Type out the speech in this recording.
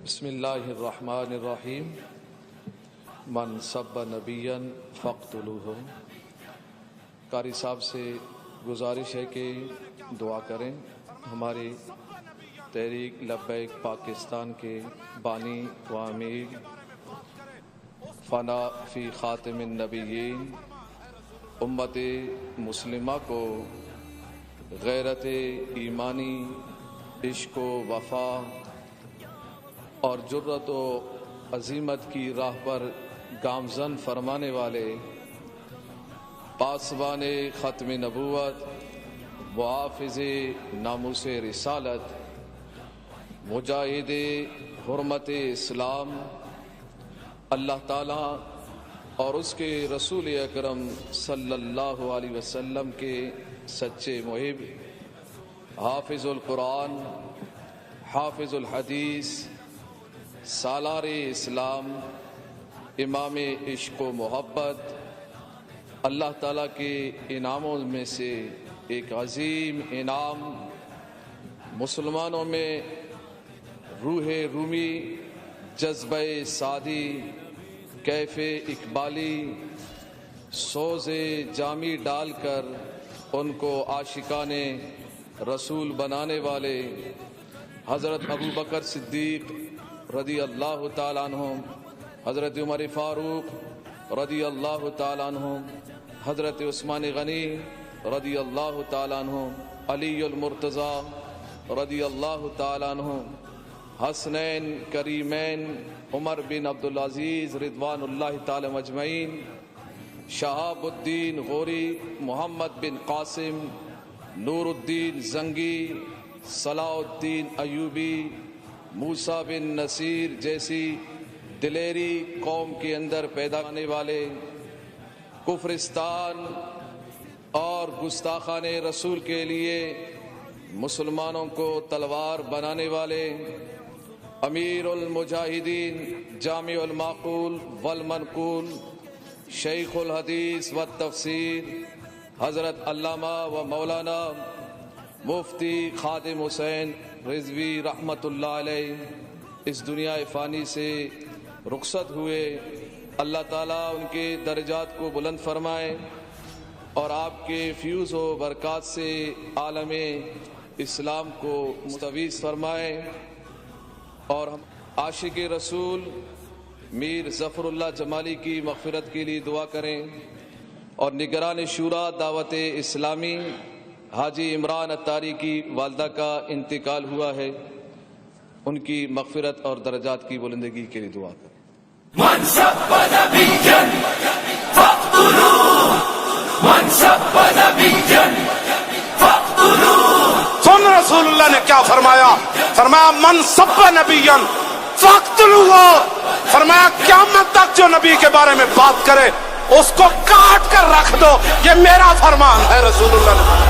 بسم اللہ الرحمن الرحیم من سب نبیا فاقتلوہ۔ قاری صاحب سے گزارش ہے کہ دعا کریں۔ ہماری تحریک لبیک پاکستان کے بانی و امیر فنا فی خاتم النبیین امت مسلمہ کو غیرت ایمانی، عشق و وفا اور جرت و عزیمت کی راہ پر گامزن فرمانے والے پاسبان ختم نبوت، محافظ ناموس رسالت، مجاہد حرمت اسلام، اللہ تعالیٰ اور اس کے رسول اکرم صلی اللہ علیہ وسلم کے سچے محب، حافظ القرآن، حافظ الحدیث، سالار اسلام، امام عشق و محبت، اللہ تعالیٰ کے انعاموں میں سے ایک عظیم انعام مسلمانوں میں روح رومی، جذبہ سعدی، کیف اقبالی، سوز جامی ڈال کر ان کو عاشقان رسول بنانے والے حضرت ابو بکر صدیق رضی اللہ تعالیٰ عنہ، حضرت عمر فاروق رضی اللہ تعالیٰ عنہ، حضرت عثمان غنی رضی اللہ تعالیٰ عنہ، علی المرتضی رضی اللہ تعالیٰ عنہ، حسنین کریمین عمر بن عبدالعزیز رضوان اللہ تعالیٰ مجمعین، شہاب الدین غوری، محمد بن قاسم، نور الدین زنگی، صلاح الدین ایوبی، موسیٰ بن نصیر جیسی دلیری قوم کے اندر پیدا ہونے والے، کفرستان اور گستاخان رسول کے لیے مسلمانوں کو تلوار بنانے والے امیر المجاہدین، جامع المعقول والمنقول، شیخ الحدیث والتفسیر، حضرت علامہ و مولانا مفتی خادم حسین رضوی رحمۃ اللہ علیہ اس دنیا فانی سے رخصت ہوئے۔ اللہ تعالیٰ ان کے درجات کو بلند فرمائے اور آپ کے فیوز و برکات سے عالم اسلام کو مستفیض فرمائے، اور ہم عاشق رسول میر ظفر اللہ جمالی کی مغفرت کے لیے دعا کریں، اور نگران شورا دعوت اسلامی حاجی عمران اتاری کی والدہ کا انتقال ہوا ہے، ان کی مغفرت اور درجات کی بلندگی کے لیے دعا کریں۔ من سب نبیا فاقتلوه، من سب نبیا فاقتلوه۔ سن رسول اللہ نے کیا فرمایا؟ فرمایا من سب نبیا فاقتلوه، فرمایا قیامت تک جو نبی کے بارے میں بات کرے اس کو کاٹ کر رکھ دو، یہ میرا فرمان ہے۔ رسول اللہ نے